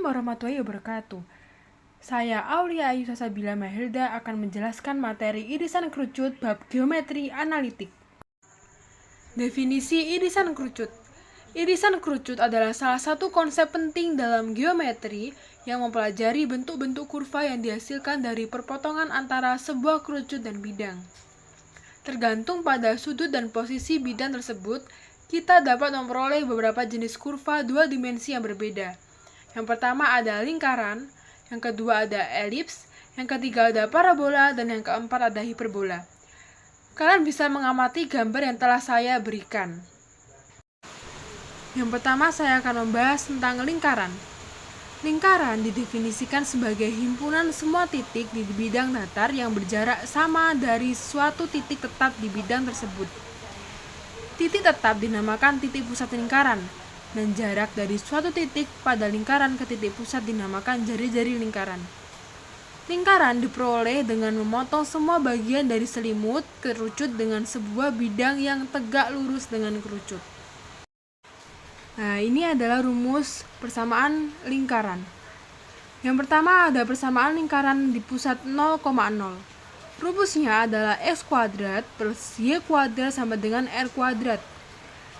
warahmatullahi wabarakatuh. Saya Aulia Ayu Sasabila Mahilda akan menjelaskan materi irisan kerucut bab geometri analitik. Definisi irisan kerucut. Irisan kerucut adalah salah satu konsep penting dalam geometri yang mempelajari bentuk-bentuk kurva yang dihasilkan dari perpotongan antara sebuah kerucut dan bidang. Tergantung pada sudut dan posisi bidang tersebut, kita dapat memperoleh beberapa jenis kurva dua dimensi yang berbeda. Yang pertama ada lingkaran, yang kedua ada elips, yang ketiga ada parabola, dan yang keempat ada hiperbola. Kalian bisa mengamati gambar yang telah saya berikan. Yang pertama saya akan membahas tentang lingkaran. Lingkaran didefinisikan sebagai himpunan semua titik di bidang datar yang berjarak sama dari suatu titik tetap di bidang tersebut. Titik tetap dinamakan titik pusat lingkaran, dan jarak dari suatu titik pada lingkaran ke titik pusat dinamakan jari-jari lingkaran. Lingkaran diperoleh dengan memotong semua bagian dari selimut kerucut dengan sebuah bidang yang tegak lurus dengan kerucut. Nah, ini adalah rumus persamaan lingkaran. Yang pertama ada persamaan lingkaran di pusat 0,0. Rumusnya adalah x kuadrat plus y kuadrat sama dengan r kuadrat.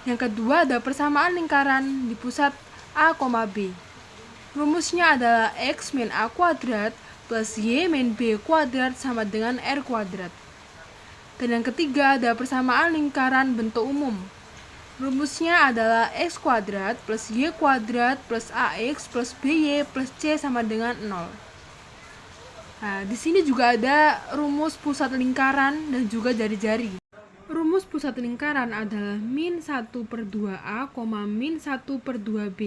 Yang kedua ada persamaan lingkaran di pusat A, B. Rumusnya adalah x min a kuadrat plus y min b kuadrat sama dengan r kuadrat. Dan yang ketiga ada persamaan lingkaran bentuk umum. Rumusnya adalah x kuadrat plus y kuadrat plus ax plus by plus c sama dengan 0. Nah, di sini juga ada rumus pusat lingkaran dan juga jari-jari. Rumus pusat lingkaran adalah min 1/2a, min 1/2b.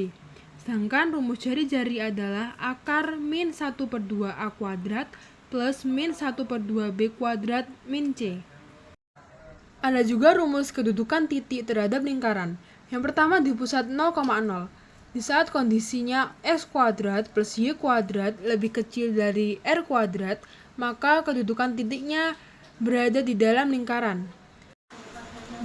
Sedangkan rumus jari-jari adalah akar min 1/2a kuadrat plus min 1/2b kuadrat min c. Ada juga rumus kedudukan titik terhadap lingkaran. Yang pertama di pusat 0,0. Di saat kondisinya x kuadrat plus y kuadrat lebih kecil dari r kuadrat, maka kedudukan titiknya berada di dalam lingkaran.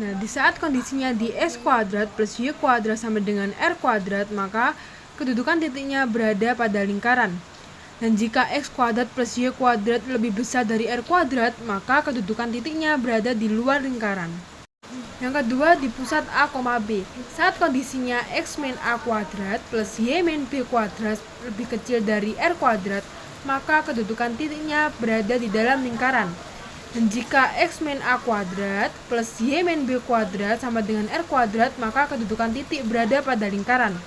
Nah, di saat kondisinya di x kuadrat plus y kuadrat sama dengan r kuadrat, maka kedudukan titiknya berada pada lingkaran. Dan jika x kuadrat plus y kuadrat lebih besar dari r kuadrat, maka kedudukan titiknya berada di luar lingkaran. Yang kedua di pusat A, B. Saat kondisinya x min a kuadrat plus y min b kuadrat lebih kecil dari r kuadrat, maka kedudukan titiknya berada di dalam lingkaran. Dan jika x min a kuadrat plus y min b kuadrat sama dengan r kuadrat, maka kedudukan titik berada pada lingkaran.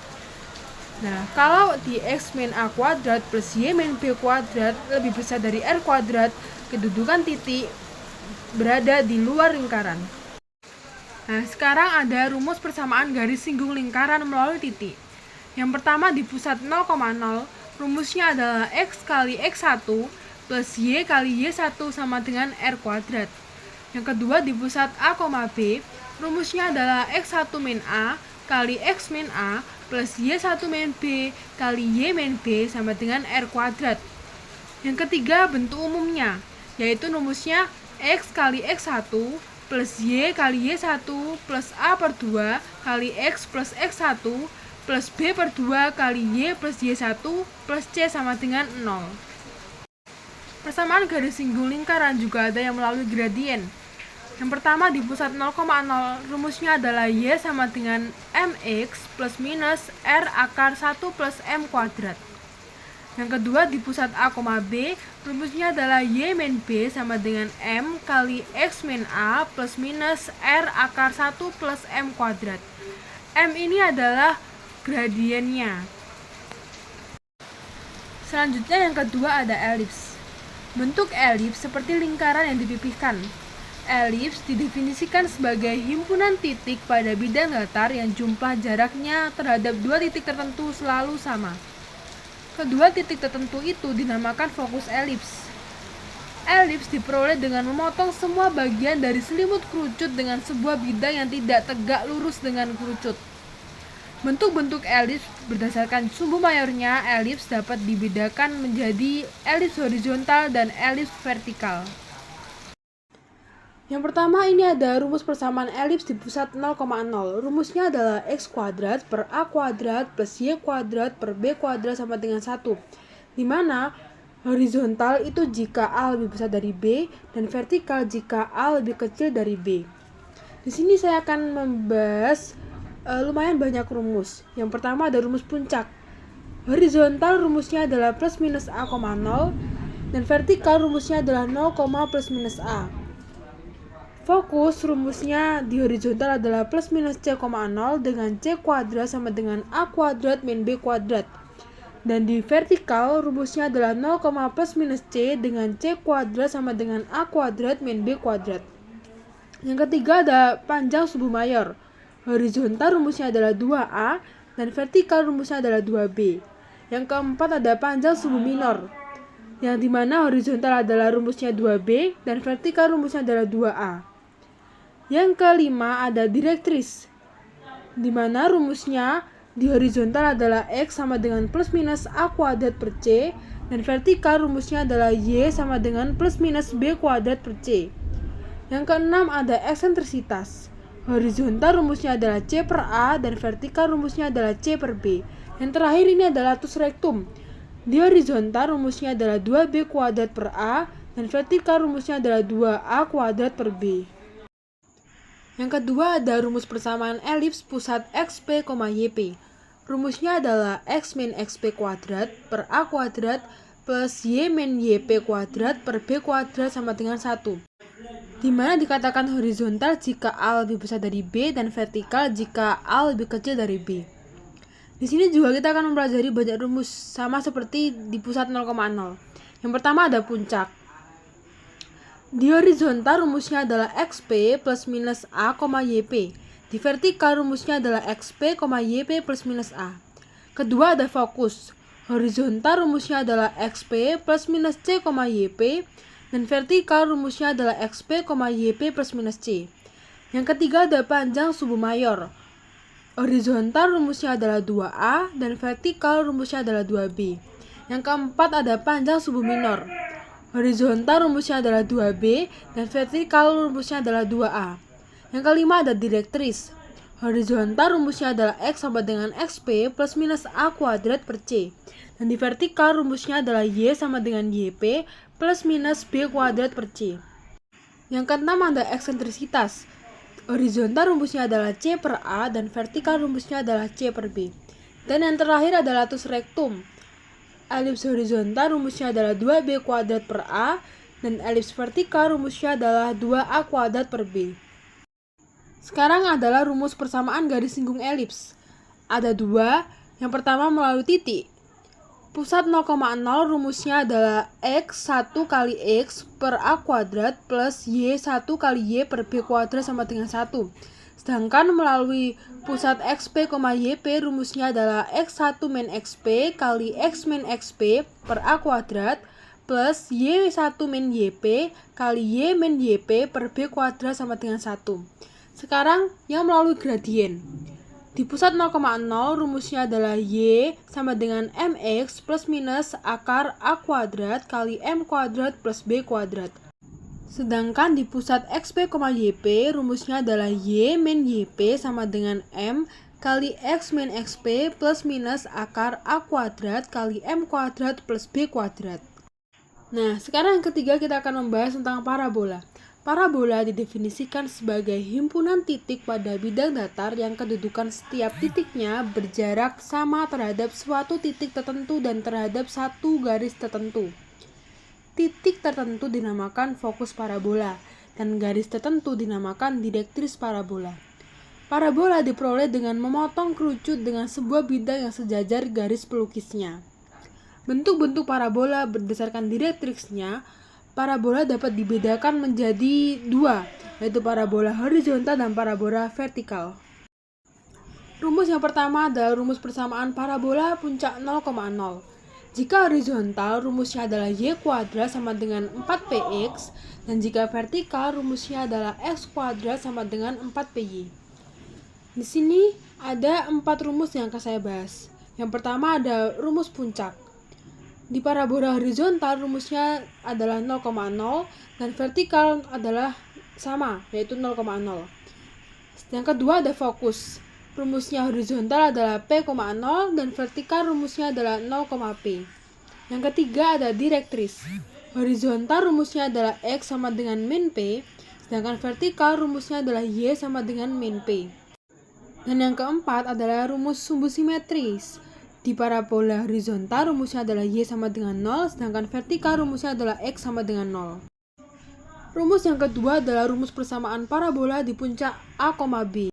Nah, kalau di x min a kuadrat plus y min b kuadrat lebih besar dari r kuadrat, kedudukan titik berada di luar lingkaran. Nah, sekarang ada rumus persamaan garis singgung lingkaran melalui titik. Yang pertama di pusat 0,0, rumusnya adalah x kali x1 plus y kali y1 sama dengan r kuadrat. Yang kedua di pusat A, B, rumusnya adalah x1 min a kali x min a plus y1 min b kali y min b sama dengan r kuadrat. Yang ketiga bentuk umumnya, yaitu rumusnya x kali x1 plus y kali y1 plus a per 2 kali x plus x1 plus b per 2 kali y plus y1 plus c sama dengan 0. Persamaan garis singgung lingkaran juga ada yang melalui gradien. Yang pertama di pusat 0,0, rumusnya adalah y sama dengan mx plus minus r akar 1 plus m kuadrat. Yang kedua di pusat A, B, rumusnya adalah y min b sama dengan m kali x min a plus minus r akar 1 plus m kuadrat. M ini adalah gradiennya. Selanjutnya yang kedua ada elips. Bentuk elips seperti lingkaran yang dipipihkan. Elips didefinisikan sebagai himpunan titik pada bidang datar yang jumlah jaraknya terhadap dua titik tertentu selalu sama. Kedua titik tertentu itu dinamakan fokus elips. Elips diperoleh dengan memotong semua bagian dari selimut kerucut dengan sebuah bidang yang tidak tegak lurus dengan kerucut. Bentuk-bentuk elips berdasarkan sumbu mayornya, elips dapat dibedakan menjadi elips horizontal dan elips vertikal. Yang pertama ini ada rumus persamaan elips di pusat 0,0. Rumusnya adalah x kuadrat per a kuadrat plus y kuadrat per b kuadrat sama dengan 1. Dimana horizontal itu jika a lebih besar dari b dan vertikal jika a lebih kecil dari b. Di sini saya akan membahas lumayan banyak rumus. Yang pertama ada rumus puncak. Horizontal rumusnya adalah plus minus a, 0 dan vertikal rumusnya adalah 0, plus minus a. Fokus rumusnya di horizontal adalah plus minus c, 0 dengan c kuadrat sama dengan a kuadrat min b kuadrat. Dan di vertikal rumusnya adalah 0, plus minus c dengan c kuadrat sama dengan a kuadrat min b kuadrat. Yang ketiga ada panjang subu mayor. Horizontal rumusnya adalah 2a dan vertikal rumusnya adalah 2b. Yang keempat ada panjang subu minor, yang dimana horizontal adalah rumusnya 2b dan vertikal rumusnya adalah 2a. Yang kelima ada direktris, dimana rumusnya di horizontal adalah x sama dengan plus minus a kuadrat per c dan vertikal rumusnya adalah y sama dengan plus minus b kuadrat per c. Yang keenam ada eksentrisitas. Horizontal rumusnya adalah c per a dan vertikal rumusnya adalah c per b. Yang terakhir ini adalah latus rectum. Di horizontal rumusnya adalah 2b kuadrat per a dan vertikal rumusnya adalah 2a kuadrat per b. Yang kedua ada rumus persamaan elips pusat xp, yp. Rumusnya adalah x min xp kuadrat per a kuadrat plus y min yp kuadrat per b kuadrat sama dengan 1. Dimana dikatakan horizontal jika a lebih besar dari b dan vertikal jika a lebih kecil dari b. Di sini juga kita akan mempelajari banyak rumus sama seperti di pusat 0,0. Yang pertama ada puncak. Di horizontal rumusnya adalah xp plus minus a, yp. Di vertikal rumusnya adalah xp, yp plus minus a. Kedua ada fokus. Horizontal rumusnya adalah xp plus minus c, yp. Dan vertikal rumusnya adalah xp, yp plus minus c. Yang ketiga ada panjang subu mayor. Horizontal rumusnya adalah 2a dan vertikal rumusnya adalah 2b. Yang keempat ada panjang subu minor. Horizontal rumusnya adalah 2b dan vertikal rumusnya adalah 2a. Yang kelima ada direktris. Horizontal rumusnya adalah x sama dengan xp plus minus a kuadrat per c. Dan di vertikal rumusnya adalah y sama dengan yp plus minus b kuadrat per c. Yang keenam ada eksentrisitas. Horizontal rumusnya adalah c per a dan vertikal rumusnya adalah c per b. Dan yang terakhir adalah latus rectum. Elips horizontal rumusnya adalah 2b kuadrat per a dan elips vertikal rumusnya adalah 2a kuadrat per b. Sekarang adalah rumus persamaan garis singgung elips. Ada dua. Yang pertama melalui titik. Pusat 0,0 rumusnya adalah x1 kali x per a kuadrat plus y1 kali y per b kuadrat sama dengan 1. Sedangkan melalui pusat xp, yp rumusnya adalah x1 min xp kali x min xp per a kuadrat plus y1 min yp kali y min yp per b kuadrat sama dengan 1. Sekarang yang melalui gradien. Di pusat 0,0 rumusnya adalah y sama dengan mx plus minus akar a kuadrat kali m kuadrat plus b kuadrat. Sedangkan di pusat xp, yp rumusnya adalah y min yp sama dengan m kali x min xp plus minus akar a kuadrat kali m kuadrat plus b kuadrat. Nah, sekarang yang ketiga kita akan membahas tentang parabola. Parabola didefinisikan sebagai himpunan titik pada bidang datar yang kedudukan setiap titiknya berjarak sama terhadap suatu titik tertentu dan terhadap satu garis tertentu. Titik tertentu dinamakan fokus parabola, dan garis tertentu dinamakan direktris parabola. Parabola diperoleh dengan memotong kerucut dengan sebuah bidang yang sejajar garis pelukisnya. Bentuk-bentuk parabola berdasarkan direktrisnya. Parabola dapat dibedakan menjadi dua, yaitu parabola horizontal dan parabola vertikal. Rumus yang pertama adalah rumus persamaan parabola puncak 0,0. Jika horizontal, rumusnya adalah y kuadrat sama dengan 4px, dan jika vertikal, rumusnya adalah x kuadrat sama dengan 4py. Di sini ada 4 rumus yang akan saya bahas. Yang pertama ada rumus puncak. Di parabola horizontal rumusnya adalah 0,0 dan vertikal adalah sama, yaitu 0,0. Yang kedua ada fokus. Rumusnya horizontal adalah P,0 dan vertikal rumusnya adalah 0,P. Yang ketiga ada direktris. Horizontal rumusnya adalah X sama dengan min P, sedangkan vertikal rumusnya adalah Y sama dengan min P. Dan yang keempat adalah rumus sumbu simetris. Di parabola horizontal rumusnya adalah Y sama dengan 0, sedangkan vertikal rumusnya adalah X sama dengan 0. Rumus yang kedua adalah rumus persamaan parabola di puncak A, B.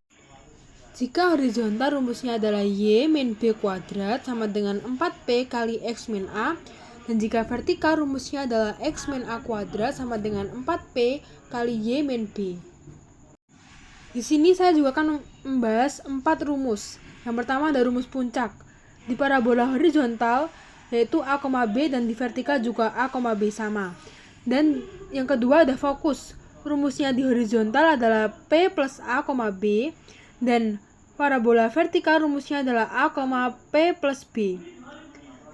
Jika horizontal rumusnya adalah Y min B kuadrat sama dengan 4P kali X min A, dan jika vertikal rumusnya adalah X min A kuadrat sama dengan 4P kali Y min B. Di sini saya juga akan membahas 4 rumus. Yang pertama ada rumus puncak. Di parabola horizontal yaitu A, B dan di vertikal juga A, B sama. Dan yang kedua ada fokus. Rumusnya di horizontal adalah P plus A, B dan parabola vertikal rumusnya adalah A, P plus B.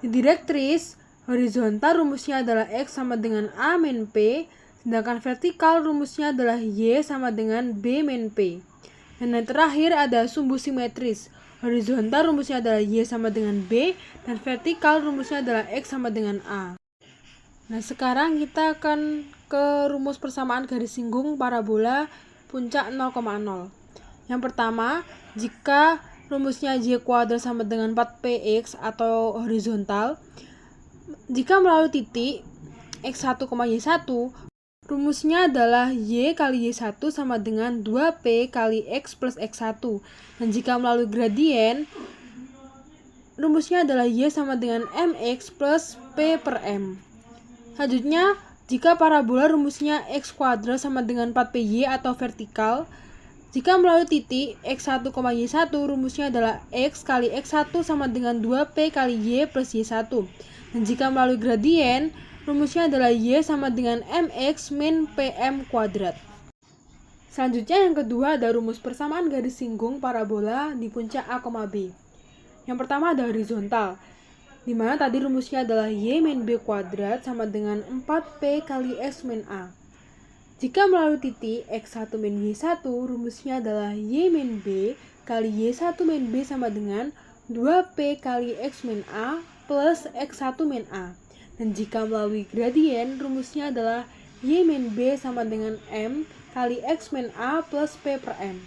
Di direktris horizontal rumusnya adalah X sama dengan A min P, sedangkan vertikal rumusnya adalah Y sama dengan B min P. Dan yang terakhir ada sumbu simetris. Horizontal rumusnya adalah Y sama dengan B, dan vertikal rumusnya adalah X sama dengan A. Nah, sekarang kita akan ke rumus persamaan garis singgung parabola puncak 0,0. Yang pertama, jika rumusnya Y kuadrat sama dengan 4px atau horizontal, jika melalui titik x1, y1, rumusnya adalah Y kali Y1 sama dengan 2P kali X plus X1. Dan jika melalui gradien, rumusnya adalah Y sama dengan MX plus P per M. Selanjutnya, jika parabola rumusnya X kuadrat sama dengan 4PY atau vertikal, jika melalui titik x1, y1, rumusnya adalah X kali x1 sama dengan 2P kali Y plus Y1. Dan jika melalui gradien, rumusnya adalah Y sama dengan MX min PM kuadrat. Selanjutnya yang kedua ada rumus persamaan garis singgung parabola di puncak A, B. Yang pertama ada horizontal, di mana tadi rumusnya adalah Y min B kuadrat sama dengan 4P kali X min A. Jika melalui titik x1 min y1, rumusnya adalah Y min B kali Y1 min B sama dengan 2P kali X min A plus X1 min A. Dan jika melalui gradien, rumusnya adalah Y min B sama dengan M kali X min A plus P per M.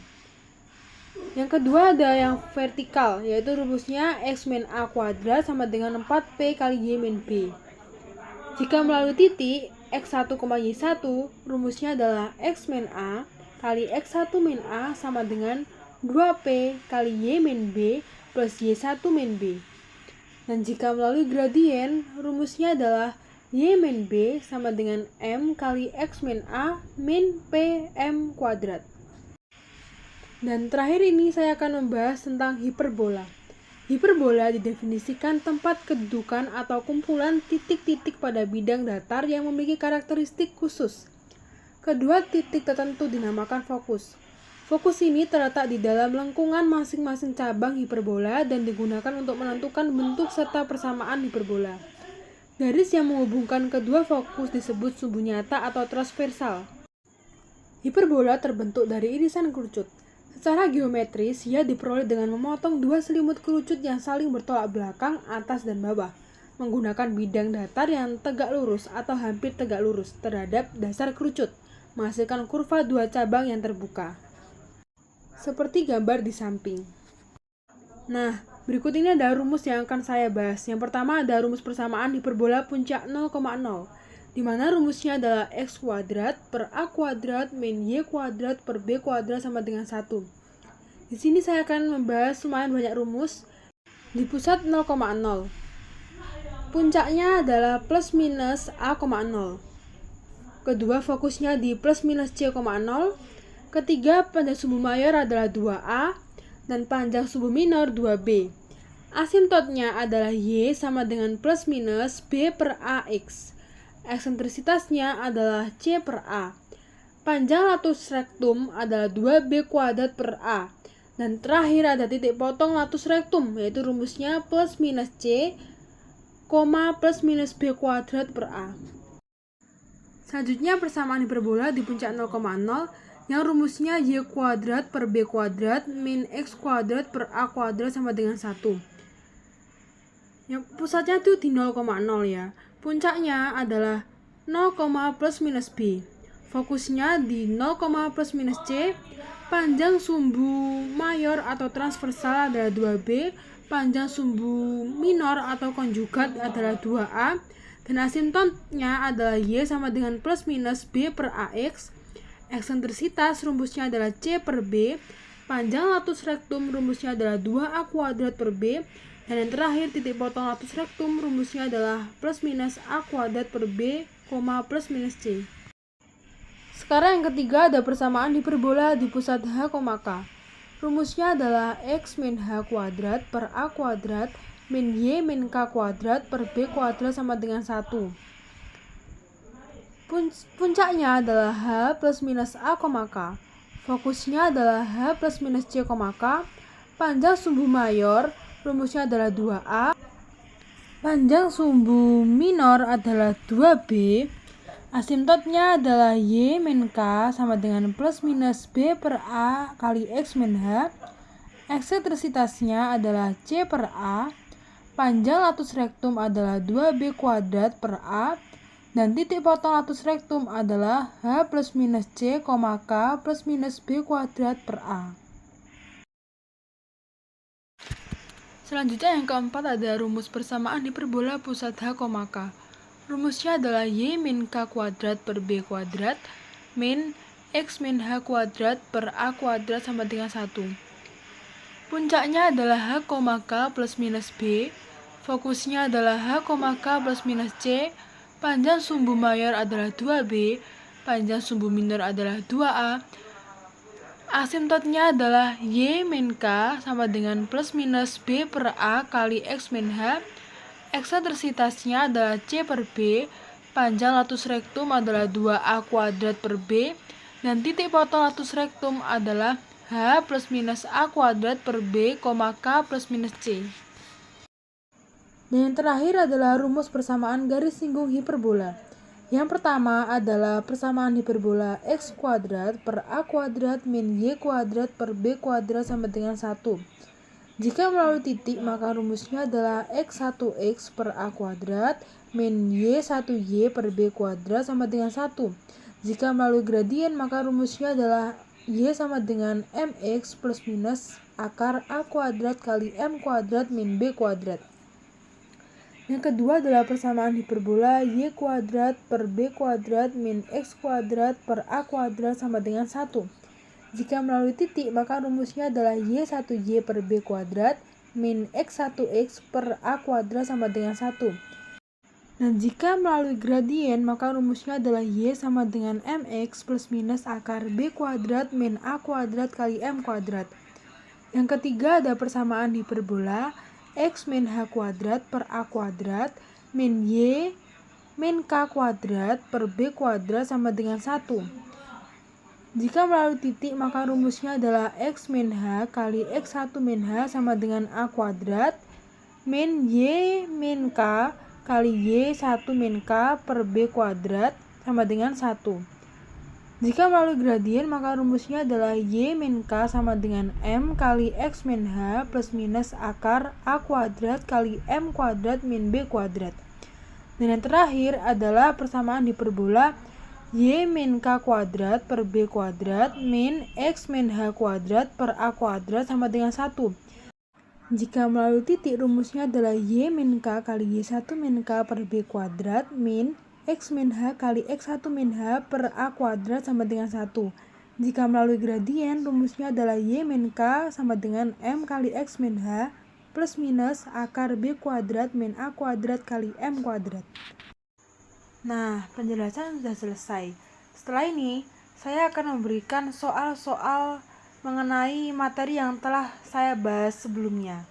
Yang kedua ada yang vertikal, yaitu rumusnya X min A kuadrat sama dengan 4P kali Y min B. Jika melalui titik x1, y1, rumusnya adalah X min A kali X1 min A sama dengan 2P kali Y min B plus Y1 min B. Dan jika melalui gradien, rumusnya adalah Y min B sama dengan M kali X min A min P M kuadrat. Dan terakhir ini saya akan membahas tentang hiperbola. Hiperbola didefinisikan tempat kedudukan atau kumpulan titik-titik pada bidang datar yang memiliki karakteristik khusus. Kedua titik tertentu dinamakan fokus. Fokus ini terletak di dalam lengkungan masing-masing cabang hiperbola dan digunakan untuk menentukan bentuk serta persamaan hiperbola. Garis yang menghubungkan kedua fokus disebut sumbu nyata atau transversal. Hiperbola terbentuk dari irisan kerucut. Secara geometris, ia diperoleh dengan memotong dua selimut kerucut yang saling bertolak belakang, atas dan bawah, menggunakan bidang datar yang tegak lurus atau hampir tegak lurus terhadap dasar kerucut, menghasilkan kurva dua cabang yang terbuka. Seperti gambar di samping. Nah, berikut ini ada rumus yang akan saya bahas. Yang pertama ada rumus persamaan hiperbola puncak 0,0. Di mana rumusnya adalah X kuadrat per A kuadrat min Y kuadrat per B kuadrat sama dengan 1. Di sini saya akan membahas lumayan banyak rumus. Di pusat 0,0. Puncaknya adalah plus minus A,0. Kedua fokusnya di plus minus C,0. Ketiga panjang sumbu mayor adalah 2A dan panjang sumbu minor 2B. Asimtotnya adalah Y sama dengan plus minus B per AX. Eksentrisitasnya adalah C per A. Panjang latus rectum adalah 2B kuadrat per A. Dan terakhir ada titik potong latus rectum, yaitu rumusnya plus minus C, plus minus B kuadrat per A. Selanjutnya persamaan hiperbola di puncak 0,0 yang rumusnya y kuadrat per b kuadrat min x kuadrat per a kuadrat sama dengan 1. Yang pusatnya itu di 0,0 ya. Puncaknya adalah 0, plus minus b. Fokusnya di 0, plus minus c. Panjang sumbu mayor atau transversal adalah 2b. Panjang sumbu minor atau konjugat adalah 2a. Dan asimptotnya adalah y sama dengan plus minus b per ax. Eksentrisitas rumusnya adalah c per b. Panjang latus rektum rumusnya adalah 2a kuadrat per b. Dan yang terakhir titik potong latus rektum rumusnya adalah plus minus a kuadrat per b, plus minus c. Sekarang yang ketiga ada persamaan hiperbola di pusat h, k. Rumusnya adalah x min h kuadrat per a kuadrat min y min k kuadrat per b kuadrat sama dengan 1. Puncaknya adalah h plus minus a, k. Fokusnya adalah h plus minus c, k. Panjang sumbu mayor rumusnya adalah 2a. Panjang sumbu minor adalah 2b. Asimptotnya adalah y min k sama dengan plus minus b per a kali x min h. Eksentrisitasnya adalah c per a. Panjang latus rektum adalah 2b kuadrat per a. Dan titik potong latus rektum adalah h plus minus c, k plus minus b kuadrat per a. Selanjutnya yang keempat ada rumus persamaan hiperbola pusat h, k. Rumusnya adalah y min k kuadrat per b kuadrat min x min h kuadrat per a kuadrat sama dengan 1. Puncaknya adalah h, k plus minus b. Fokusnya adalah h, k plus minus c. Panjang sumbu mayor adalah 2b. Panjang sumbu minor adalah 2a. Asimptotnya adalah y min k sama dengan plus minus b per a kali x min h. Eksentrisitasnya adalah c per b. Panjang latus rektum adalah 2a kuadrat per b. Dan titik potong latus rektum adalah h plus minus a kuadrat per b, k plus minus c. Dan yang terakhir adalah rumus persamaan garis singgung hiperbola. Yang pertama adalah persamaan hiperbola x kuadrat per a kuadrat min y kuadrat per b kuadrat sama dengan 1. Jika melalui titik maka rumusnya adalah x1x per a kuadrat min y1y per b kuadrat sama dengan 1. Jika melalui gradien maka rumusnya adalah y sama dengan mx plus minus akar a kuadrat kali m kuadrat min b kuadrat. Yang kedua adalah persamaan hiperbola y kuadrat per b kuadrat min x kuadrat per a kuadrat sama dengan 1. Jika melalui titik maka rumusnya adalah y1y per b kuadrat min x1x per a kuadrat sama dengan 1. Dan jika melalui gradien maka rumusnya adalah y sama dengan mx plus minus akar b kuadrat min a kuadrat kali m kuadrat. Yang ketiga ada persamaan hiperbola x min h kuadrat per a kuadrat min y min k kuadrat per b kuadrat sama dengan 1. Jika melalui titik maka rumusnya adalah x min h kali x1 min h sama dengan a kuadrat min y min k kali y1 min k per b kuadrat sama dengan 1. Jika melalui gradien maka rumusnya adalah y min k sama dengan m kali x min h plus minus akar a kuadrat kali m kuadrat min b kuadrat. Dan yang terakhir adalah persamaan hiperbola y min k kuadrat per b kuadrat min x min h kuadrat per a kuadrat sama dengan 1. Jika melalui titik rumusnya adalah y min k kali y1 min k per b kuadrat min x min h kali x1 min h per a kuadrat sama dengan 1. Jika melalui gradien rumusnya adalah y min k sama dengan m kali x min h plus minus akar b kuadrat min a kuadrat kali m kuadrat. Nah, penjelasan sudah selesai. Setelah ini, saya akan memberikan soal-soal mengenai materi yang telah saya bahas sebelumnya.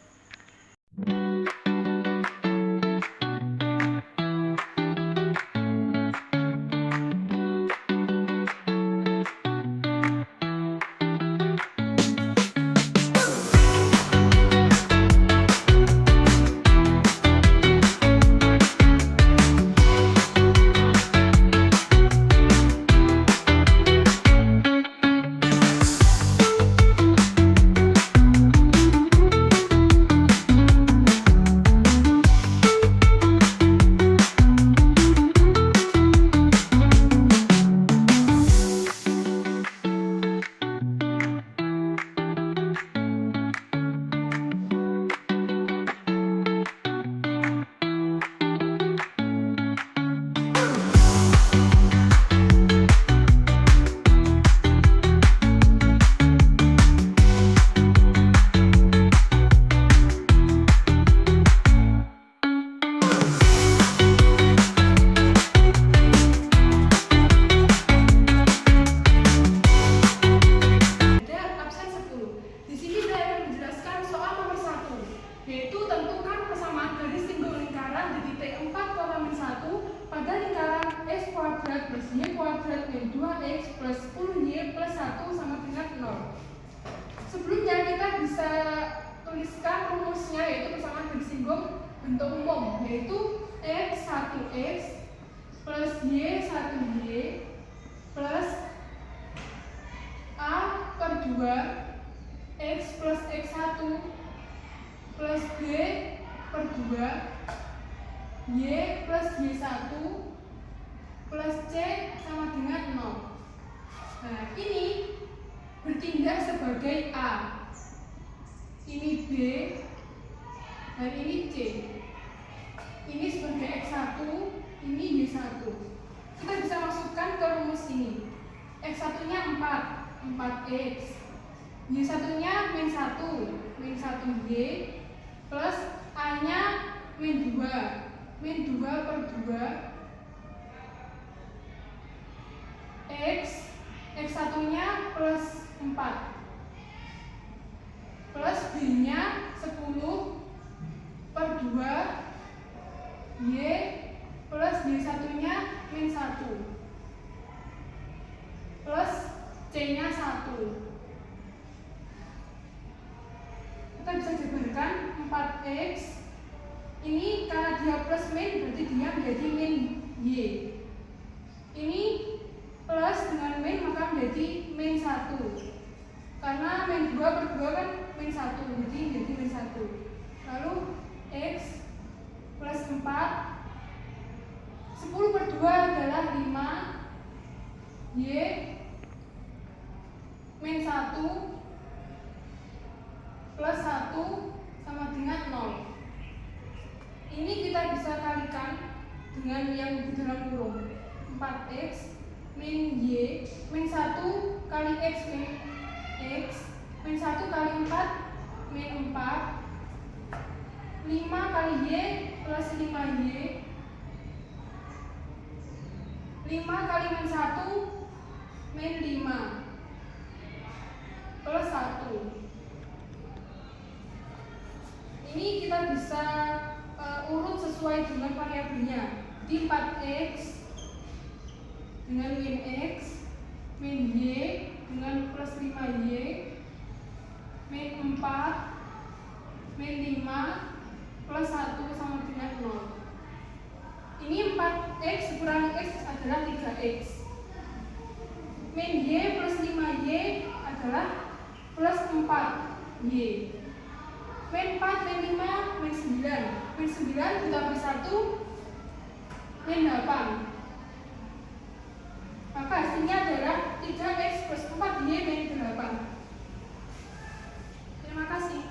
plus 10Y plus 1 sama dengan 0. Sebelumnya kita bisa tuliskan rumusnya, yaitu persamaan bersinggung bentuk umum, yaitu X 1X plus Y 1Y plus A per 2 X plus X1 plus B per 2 Y plus Y1 plus C sama dengan 0. Nah, ini bertindak sebagai A, ini B, dan ini C. Ini sebagai X1, ini Y1. Kita bisa masukkan ke rumus ini. X1 nya 4X, Y1 nya min 1Y plus A nya min 2 per 2 X1 nya plus 4 plus B nya 10 per 2 Y plus Y1 nya min 1 plus C nya 1. Kita bisa jabarkan 4X ini karena dia plus min berarti dia menjadi min Y. Ini plus dengan min maka menjadi min 1. Karena min 2 per 2 kan min 1, jadi menjadi min 1. Lalu X plus 4, 10 per 2 adalah 5, Y min 1 plus 1 sama dengan 0. Ini kita bisa kalikan dengan yang di dalam kurung. 4X min Y min 1 kali X min X min 1 kali 4 min 4, 5 kali Y plus 5Y, 5 kali min 1 min 5 plus 1. Ini kita bisa urut sesuai dengan variabelnya. Di 4X dengan min X, min Y dengan plus 5Y, min 4, min 5 plus 1 sama dengan 0. Ini 4X kurang X adalah 3X. Min Y plus 5Y adalah plus 4Y. Min 4, min 5, min 9. Min 9 ditambah 1 min 8. Maka hasilnya adalah 3X plus 4Y min 8. Terima kasih.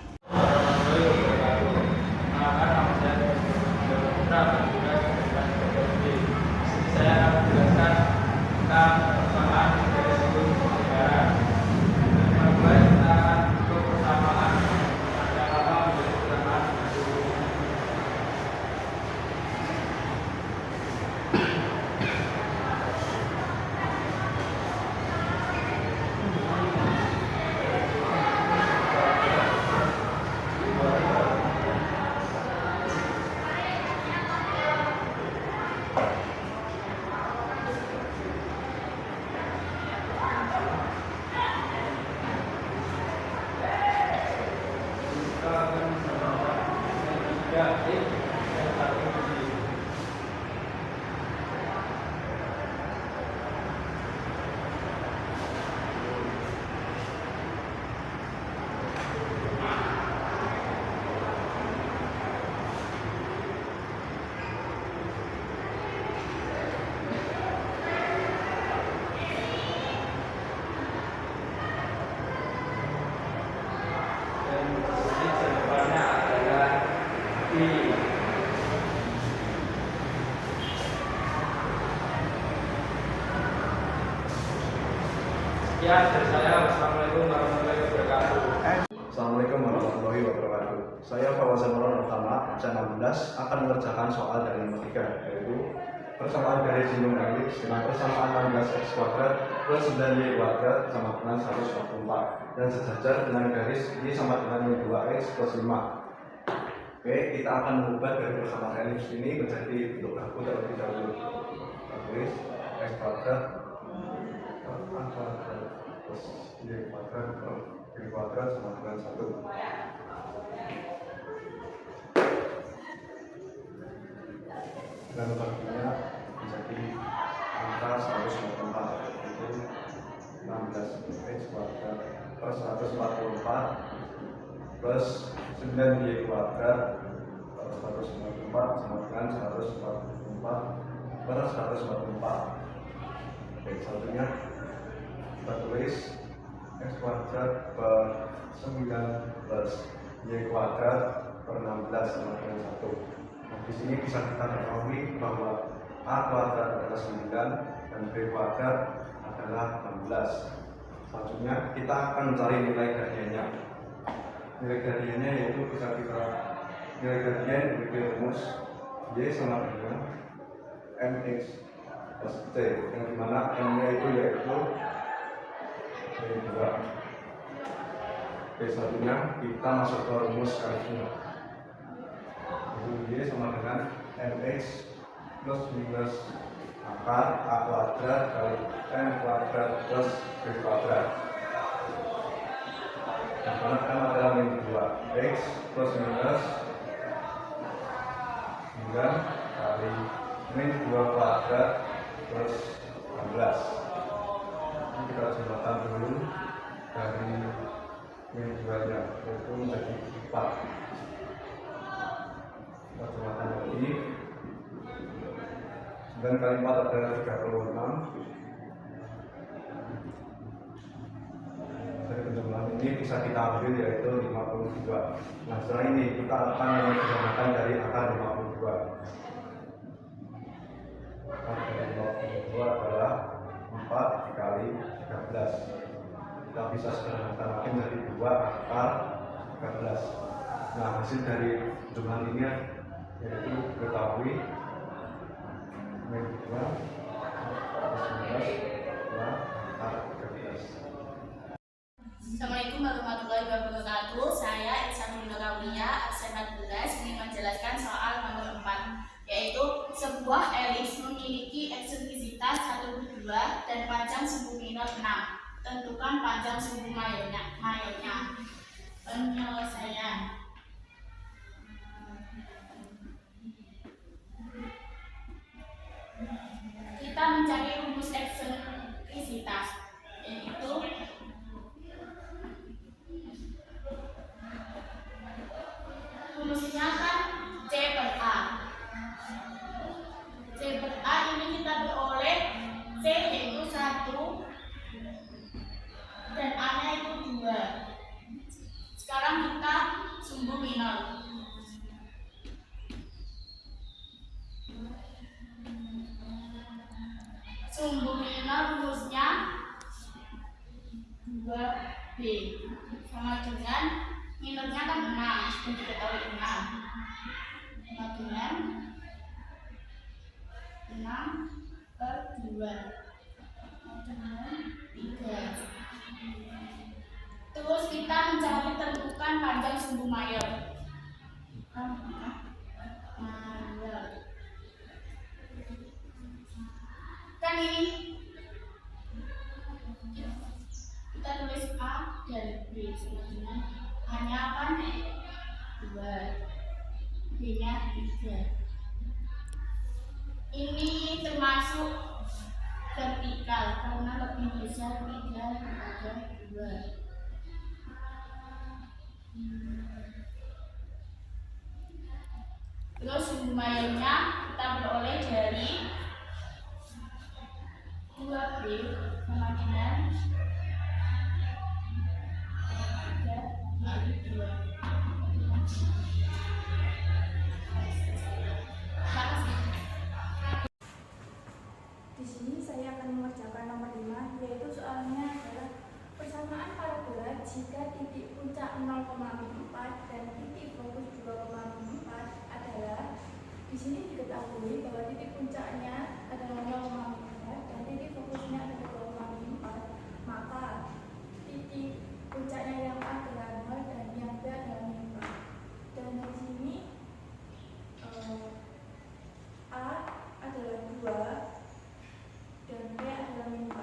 Saya akan menjelaskan tentang persamaan dari sudut negara. Mulai tentang bentuk persamaan ada apa menjadi persamaan dengan sudut. Sekian dari saya. Wassalamualaikum warahmatullahi wabarakatuh. Assalamualaikum warahmatullahi wabarakatuh. Saya Fauzan Nurul Utama, absen 16, akan mengerjakan soal dari nomor 3, yaitu persamaan garis singgung helix dengan persamaan 16x kuadrat plus 9y kuadrat sama dengan 124 dan sejajar dengan garis y sama dengan 2x plus 5. Oke, kita akan mengubah dari persamaan helix ini menjadi bentuk baku terlebih dahulu. Tulis x kuadrat A kuadrat plus Y kuadrat per B kuadrat sama dengan 1. Dan baginya menjadi angka 144, yaitu 16x kuadrat per 144 plus 9y kuadrat per 144 sama dengan 144 per 144. Oke, satunya kita tulis x kuadrat per 9 plus y kuadrat per 16 sama dengan 1. Nah, di sini bisa kita ketahui bahwa A kuadrat adalah 9 dan B kuadrat adalah 16. Selanjutnya kita akan mencari nilai gradiennya. Nilai gradiennya yaitu bisa kita nilai gradien memiliki rumus Y sama dengan mx plus c, yang dimana m-nya itu yaitu Y2. Oke, selanjutnya kita masuk ke rumus kalinya. Y sama dengan mx plus minus akar A kuadrat kali M kuadrat plus B kuadrat. Yang mana M adalah min 2, x plus minus 9 kali min 2 kuadrat plus 16. Ini kita jumlahkan dulu dari min 2 nya, yaitu menjadi 4. Kita jumlahkan lagi. 9 kali 4 adalah 36. Dari penjumlahan ini bisa kita ambil yaitu 52. Nah, setelah ini kita akan menjumlahkan dari akar 52. Akar dari 52 adalah 4 dikali 13. Kita bisa sederhanakan lagi menjadi 2 akar 13. Nah, hasil dari jumlah ini yaitu diketahui min 2 plus 19 akar 13. Assalamualaikum warahmatullahi wabarakatuh. Saya Ihsanul Nurawiyah, absen 14, ingin menjelaskan soal nomor 4, yaitu sebuah elips memiliki eksentrisitas 1/2 dan panjang sumbu minor 6. Tentukan panjang sumbu mayornya. Penyelesaian. Kita mencari rumus eksentrisitas, yaitu rumusnya kan C per A. C per A ini kita beroleh C yaitu 1 dan A nya itu 2. Sekarang kita sumbu minor. Sumbu minor rumusnya 2B sama dengan minornya kan 6, sudah diketahui 6 sama dengan 6 per 2 sama dengan 3. Terus kita mencari tentukan panjang sumbu mayor. Kan ini kita tulis A dan B dengan A-nya kan 2, B-nya 3. Ini termasuk vertikal karena lebih besar 3 daripada 2. Terus sumbu mayornya kita beroleh dari 2B sama dengan 3 kali 2. Di sini saya akan mengerjakan nomor 5, yaitu soalnya adalah persamaan parabola jika titik puncak 0,4 dan titik fokus 2,4 adalah, di sini diketahui bahwa titik puncaknya adalah 0,4 dan titik fokusnya adalah 2,4, maka titik puncaknya yang A adalah 0 dan yang B adalah 4. Dan di sini A adalah 2 dan B adalah 4.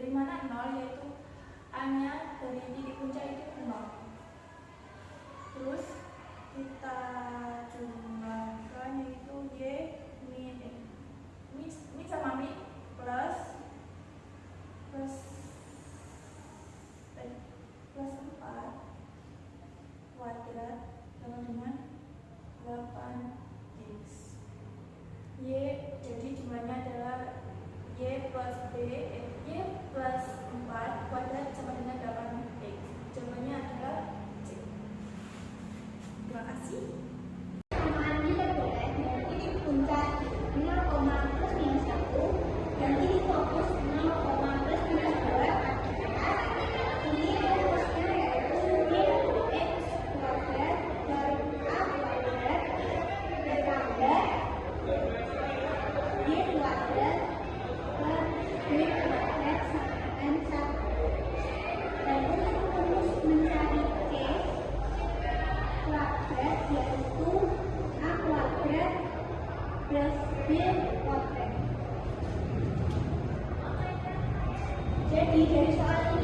Dari mana 0, yaitu A-nya dari titik puncak itu 0. Terus kita jumlahkan, yaitu Y min sama min plus 4 kuadrat sama dengan 8x. Y jadi jumlahnya adalah Y plus 4 kuadrat sama dengan 8x. Jawabannya adalah C. Terima kasih. Persamaan nilai bulat dari titik puncak 0, plus minus 1 dan titik fokus 0, plus minus 2 adalah ini rumusnya yaitu x kuadrat dari a kuadrat ditambah y kuadrat per b kuadrat sama dengan 1. Dan untuk rumus mencari c kuadrat yaitu a kuadrat plus b kuadrat. Jadi dari soal